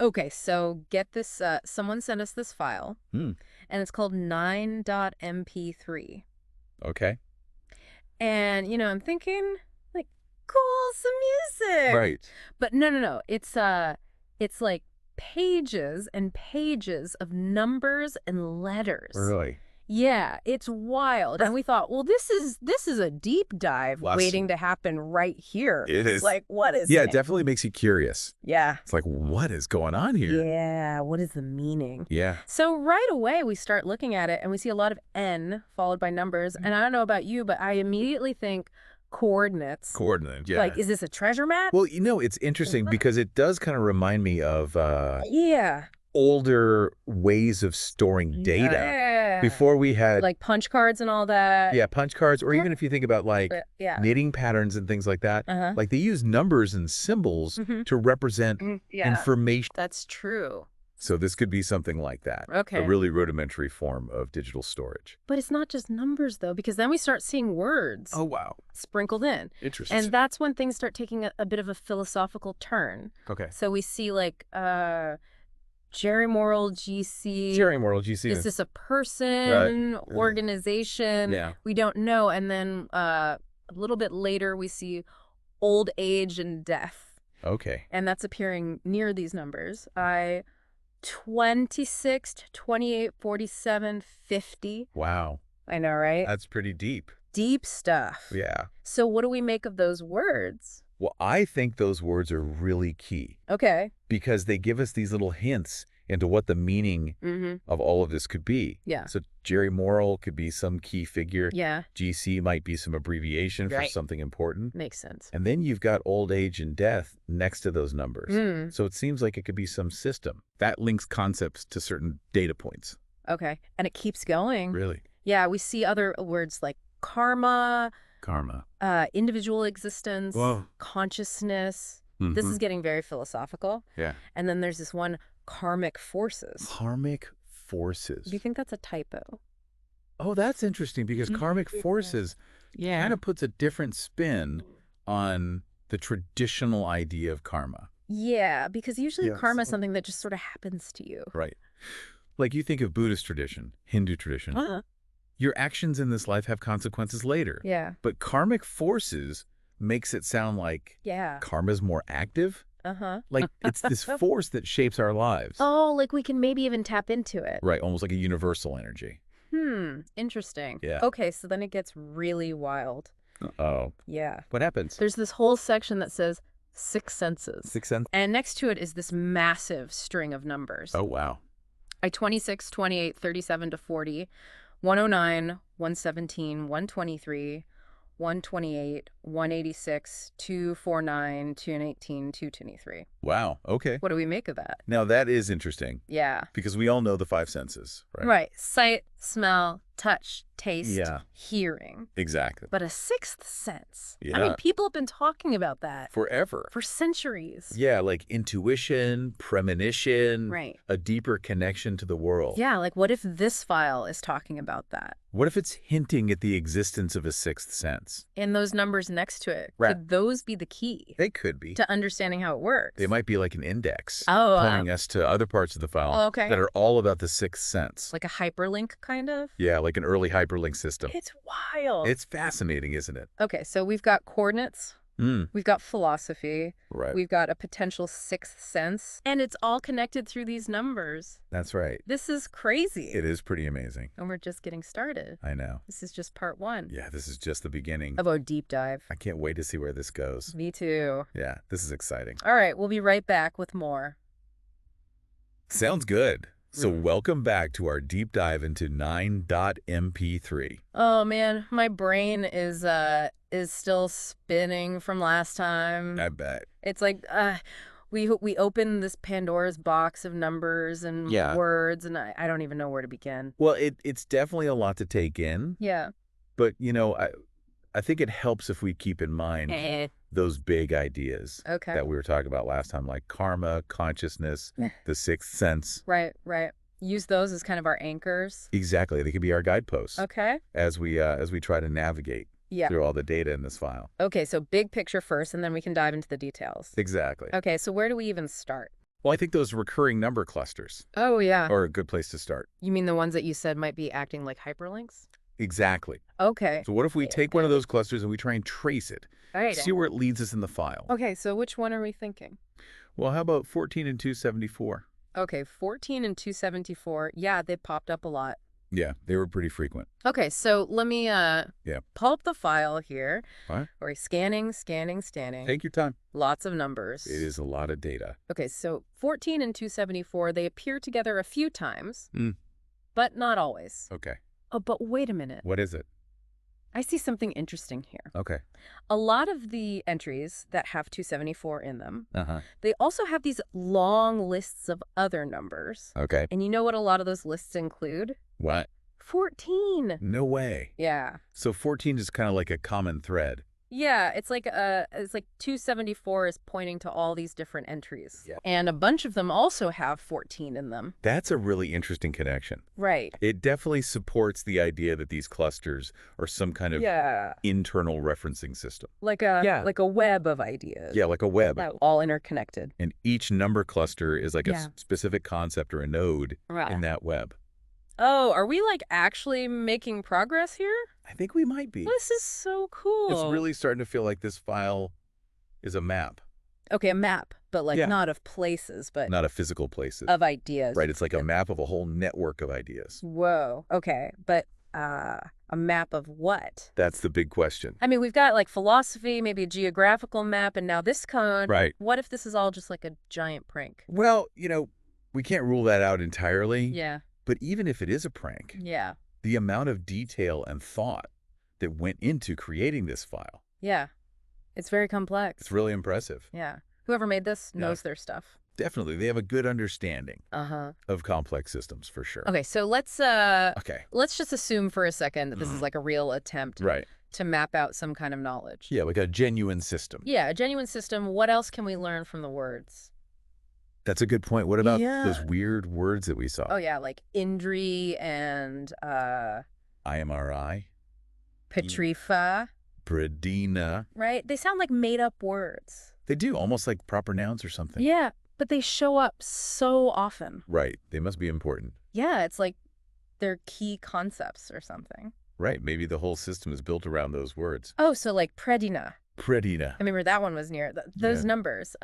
Okay, so get this, someone sent us this file, Hmm. and it's called 9.mp3. Okay. And, I'm thinking, like, cool, some music. Right. But no. It's like pages and pages of numbers and letters. Really? Yeah, it's wild. And we thought, well, this is a deep dive Lots. waiting to happen right here. It is. Like, what is Yeah, it? it definitely makes you curious. Yeah. It's like, what is going on here? Yeah, what is the meaning? Yeah. So right away, we start looking at it, and we see a lot of N followed by numbers. And I don't know about you, but I immediately think coordinates. Coordinate, yeah. Like, is this a treasure map? Well, it's interesting because it does kind of remind me of Yeah. older ways of storing data. Yeah. Before we had Like punch cards and all that. yeah, punch cards, or even if you think about like Yeah. knitting patterns and things like that, Uh-huh. like they use numbers and symbols to represent information. That's true. So this could be something like that. Okay. A really rudimentary form of digital storage. But it's not just numbers, though, because then we start seeing words Oh, wow. sprinkled in. Interesting. And that's when things start taking a bit of a philosophical turn. Okay. So we see, like, Jerry Moral GC. Jerry Moral GC. Is this a person, organization? Yeah. We don't know. And then a little bit later, we see old age and death. Okay. And that's appearing near these numbers. 26, 28, 47, 50. Wow. I know, right? That's pretty deep. Deep stuff. Yeah. So what do we make of those words? Well, I think those words are really key Okay. because they give us these little hints into what the meaning of all of this could be. Yeah. So Jerry Moral could be some key figure. Yeah. GC might be some abbreviation for Right. something important. Makes sense. And then you've got old age and death next to those numbers. So it seems like it could be some system that links concepts to certain data points. Okay. And it keeps going. Really? Yeah, we see other words like karma, individual existence, Whoa. consciousness. This is getting very philosophical. Yeah. And then there's this one, karmic forces. Karmic forces. Do you think that's a typo? Oh, that's interesting because karmic forces kind of puts a different spin on the traditional idea of karma. Yeah, because usually Yes. karma is something that just sort of happens to you. Right. Like you think of Buddhist tradition, Hindu tradition. Your actions in this life have consequences later. Yeah. But karmic forces makes it sound like karma's more active. Like it's this force that shapes our lives. Oh, like we can maybe even tap into it. Right, almost like a universal energy. Interesting. Yeah. Okay, so then it gets really wild. Oh. Yeah. What happens? There's this whole section that says six senses. Sixth sense? And next to it is this massive string of numbers. Oh, wow. 26, 28, 37 to 40, 109, 117, 123, 128, 186, 249, 218, 223. Wow. Okay. What do we make of that? Now that is interesting Yeah. because we all know the five senses, right? Right. Sight, smell, touch, taste, hearing. Exactly. But a sixth sense. Yeah. I mean, people have been talking about that Forever. for centuries. Yeah, like intuition, premonition, Right. a deeper connection to the world. Yeah, like what if this file is talking about that? What if it's hinting at the existence of a sixth sense? And those numbers next to it, Right. could those be the key They could be. to understanding how it works? They might be like an index, Oh, pointing us to other parts of the file Oh, okay. that are all about the sixth sense. like a hyperlink, kind of? Yeah, like an early hyperlink system. It's wild. It's fascinating, isn't it? Okay, so we've got coordinates. We've got philosophy. Right. We've got a potential sixth sense. And it's all connected through these numbers. That's right. This is crazy. It is pretty amazing. And we're just getting started. I know. This is just part one Yeah, this is just the beginning. of our deep dive. I can't wait to see where this goes. Me too. Yeah, this is exciting. All right, we'll be right back with more. Sounds good. So welcome back to our deep dive into 9.mp3. Oh man, my brain is still spinning from last time. I bet. It's like we opened this Pandora's box of numbers and words, and I don't even know where to begin. Well, it's definitely a lot to take in. Yeah. But, I think it helps if we keep in mind those big ideas that we were talking about last time, like karma, consciousness, the sixth sense. Right. Use those as kind of our anchors. Exactly. They could be our guideposts Okay. as we try to navigate through all the data in this file. Okay, so big picture first, and then we can dive into the details. Exactly. Okay, so where do we even start? Well, I think those recurring number clusters Oh, yeah. are a good place to start. You mean the ones that you said might be acting like hyperlinks? Exactly. Okay. So what if we take one of those clusters and we try and trace it, see where it leads us in the file? Okay, so which one are we thinking? Well, how about 14 and 274? Okay, 14 and 274. Yeah, they popped up a lot. Yeah, they were pretty frequent. Okay, so let me pull up the file here. What? Or scanning. Take your time. Lots of numbers. It is a lot of data. Okay, so 14 and 274, they appear together a few times, but not always. Okay. Oh, but wait a minute. What is it? I see something interesting here. Okay. A lot of the entries that have 274 in them, they also have these long lists of other numbers. Okay. And you know what a lot of those lists include? What? 14. No way. Yeah. So 14 is kind of like a common thread. Yeah, it's like 274 is pointing to all these different entries. Yeah. And a bunch of them also have 14 in them. That's a really interesting connection. Right. It definitely supports the idea that these clusters are some kind of internal referencing system. Like a web of ideas. Yeah, like a web. That all interconnected. And each number cluster is like a specific concept or a node in that web. Oh, are we like actually making progress here? I think we might be. This is so cool. It's really starting to feel like this file is a map. Okay, a map, but like not of places, but not of physical places. Of ideas. Right, it's like a map of a whole network of ideas. Whoa, okay, but a map of what? That's the big question. I mean, we've got like philosophy, maybe a geographical map, and now this code. Right. What if this is all just like a giant prank? Well, we can't rule that out entirely. Yeah. But even if it is a prank, the amount of detail and thought that went into creating this file. Yeah. It's very complex. It's really impressive. Yeah. Whoever made this knows their stuff. Definitely. They have a good understanding of complex systems, for sure. Okay, so let's just assume for a second that this is like a real attempt to map out some kind of knowledge. Yeah, like a genuine system. Yeah, a genuine system. What else can we learn from the words? That's a good point. What about those weird words that we saw? Oh, yeah, like Indri and IMRI. Petrifa. Pradina. Right? They sound like made-up words. They do, almost like proper nouns or something. Yeah, but they show up so often. Right. They must be important. Yeah, it's like they're key concepts or something. Right. Maybe the whole system is built around those words. Oh, so like Predina. Predina. I remember that one was near those numbers.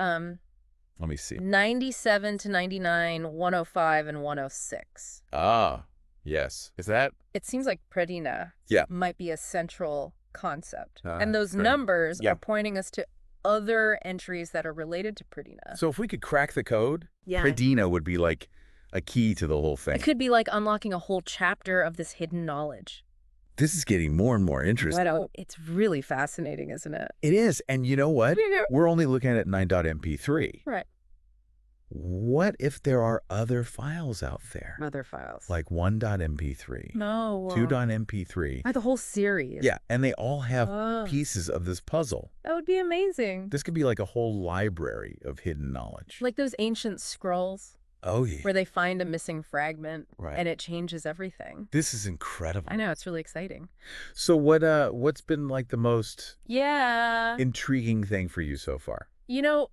Let me see. 97 to 99, 105, and 106. Ah, yes. Is that? It seems like Predina might be a central concept. And those numbers are pointing us to other entries that are related to Predina. So if we could crack the code, Predina would be like a key to the whole thing. It could be like unlocking a whole chapter of this hidden knowledge. This is getting more and more interesting. It's really fascinating, isn't it? It is. And you know what? We're only looking at 9.mp3. Right. What if there are other files out there? Other files. Like 1.mp3. No. 2.mp3. Like the whole series. Yeah, and they all have pieces of this puzzle. That would be amazing. This could be like a whole library of hidden knowledge. Like those ancient scrolls. Oh, yeah. Where they find a missing fragment and it changes everything. This is incredible. I know, it's really exciting. So what's been like the most intriguing thing for you so far?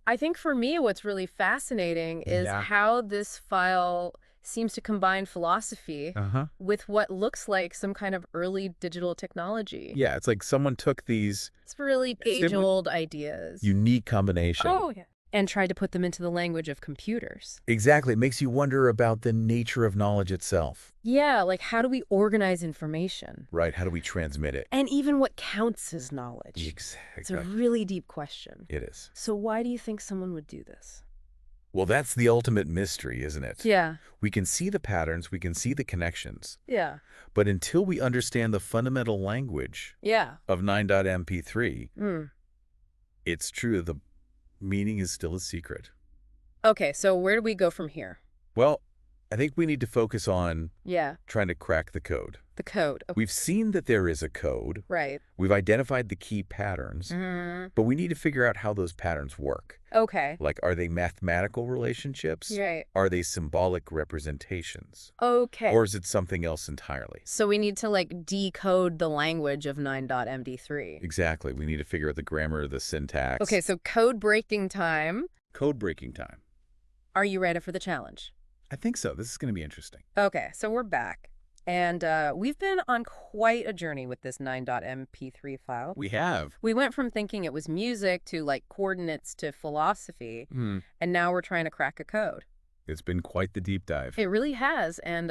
I think for me what's really fascinating is how this file seems to combine philosophy with what looks like some kind of early digital technology. Yeah, it's like someone took these... It's really age-old ideas. Unique combination. Oh, yeah. And tried to put them into the language of computers. Exactly. It makes you wonder about the nature of knowledge itself. Yeah, like how do we organize information? Right. How do we transmit it? And even what counts as knowledge? Exactly. It's a really deep question. It is. So why do you think someone would do this? Well, that's the ultimate mystery, isn't it? Yeah. We can see the patterns, we can see the connections. Yeah. But until we understand the fundamental language of 9.mp3, it's true, the meaning is still a secret. Okay, so where do we go from here? Well, I think we need to focus on trying to crack the code. The code. Okay. We've seen that there is a code. Right. We've identified the key patterns, but we need to figure out how those patterns work. Okay. Like, are they mathematical relationships? Right. Are they symbolic representations? Okay. Or is it something else entirely? So we need to, like, decode the language of 9.md3. Exactly. We need to figure out the grammar, the syntax. Okay, so code breaking time. Code breaking time. Are you ready for the challenge? I think so. This is going to be interesting. Okay, so we're back. And we've been on quite a journey with this 9.mp3 file. We have. We went from thinking it was music to, like, coordinates to philosophy, and now we're trying to crack a code. It's been quite the deep dive. It really has. And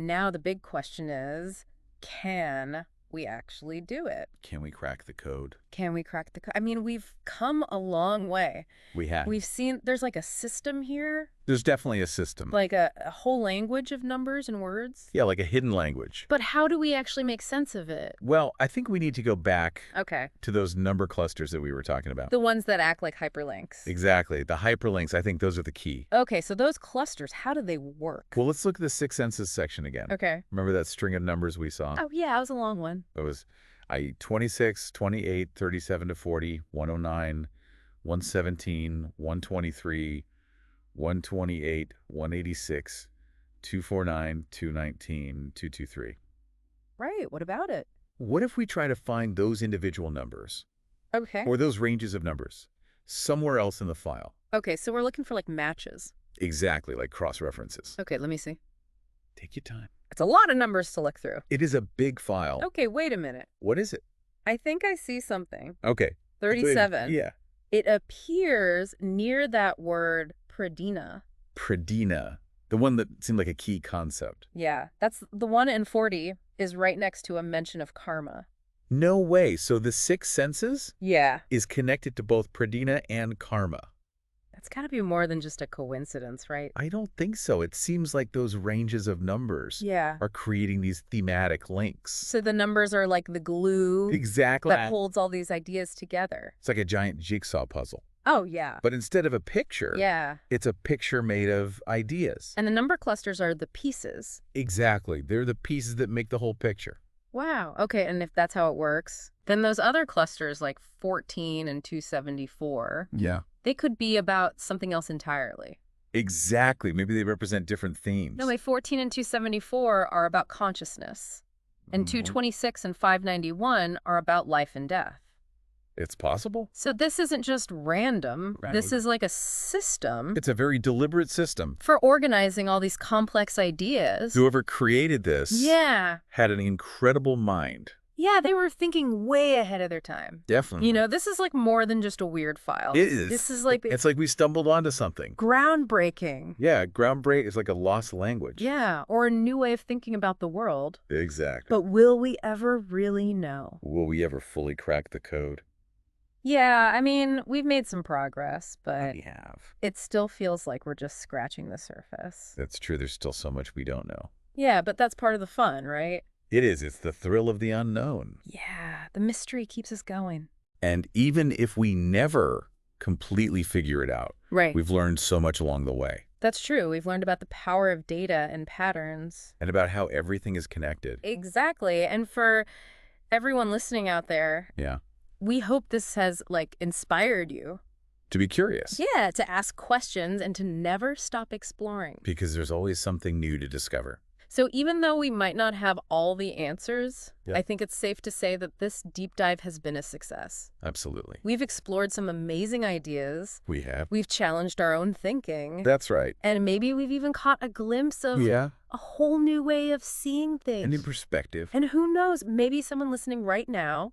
now the big question is, can we actually do it? Can we crack the code? Can we crack the code? I mean, we've come a long way. We have. We've seen there's like a system here. There's definitely a system. Like a whole language of numbers and words. Yeah, like a hidden language. But how do we actually make sense of it? Well, I think we need to go back to those number clusters that we were talking about. The ones that act like hyperlinks. Exactly. The hyperlinks, I think those are the key. Okay, so those clusters, how do they work? Well, let's look at the six senses section again. Okay. Remember that string of numbers we saw? Oh, yeah, that was a long one. It was 26, 28, 37 to 40, 109, 117, 123, 128, 186, 249, 219, 223. Right. What about it? What if we try to find those individual numbers? Okay. Or those ranges of numbers somewhere else in the file? Okay, so we're looking for, like, matches. Exactly, like cross-references. Okay, let me see. Take your time. It's a lot of numbers to look through. It is a big file. Okay, wait a minute. What is it? I think I see something. Okay. 37. Yeah. It appears near that word pradina. Pradina. The one that seemed like a key concept. Yeah, that's the one in 40 is right next to a mention of karma. No way. So the six senses? Yeah. Is connected to both pradina and karma. That's got to be more than just a coincidence, right? I don't think so. It seems like those ranges of numbers are creating these thematic links. So the numbers are like the glue that holds all these ideas together. It's like a giant jigsaw puzzle. Oh, yeah. But instead of a picture, it's a picture made of ideas. And the number clusters are the pieces. Exactly. They're the pieces that make the whole picture. Wow. Okay, and if that's how it works, then those other clusters like 14 and 274, they could be about something else entirely. Exactly. Maybe they represent different themes. No, 14 and 274 are about consciousness, and 226 and 591 are about life and death. It's possible. So this isn't just random. Right. This is like a system. It's a very deliberate system. For organizing all these complex ideas. Whoever created this had an incredible mind. Yeah, they were thinking way ahead of their time. Definitely. You know, this is like more than just a weird file. It is. This is like... It's like we stumbled onto something. Groundbreaking. Yeah, groundbreaking is like a lost language. Yeah, or a new way of thinking about the world. Exactly. But will we ever really know? Will we ever fully crack the code? Yeah, I mean, we've made some progress, but we have. It still feels like we're just scratching the surface. That's true. There's still so much we don't know. Yeah, but that's part of the fun, right? It is. It's the thrill of the unknown. Yeah, the mystery keeps us going. And even if we never completely figure it out, we've learned so much along the way. That's true. We've learned about the power of data and patterns. And about how everything is connected. Exactly. And for everyone listening out there, we hope this has, like, inspired you. To be curious. Yeah, to ask questions and to never stop exploring. Because there's always something new to discover. So even though we might not have all the answers, I think it's safe to say that this deep dive has been a success. Absolutely. We've explored some amazing ideas. We have. We've challenged our own thinking. That's right. And maybe we've even caught a glimpse of a whole new way of seeing things. A new perspective. And who knows, maybe someone listening right now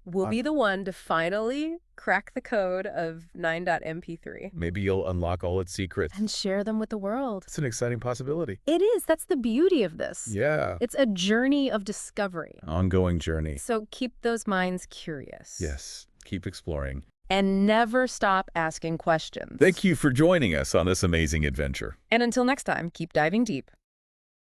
will be the one to finally crack the code of 9.mp3. Maybe you'll unlock all its secrets. And share them with the world. It's an exciting possibility. It is. That's the beauty of this. Yeah. It's a journey of discovery. Ongoing journey. So keep those minds curious. Yes. Keep exploring. And never stop asking questions. Thank you for joining us on this amazing adventure. And until next time, keep diving deep.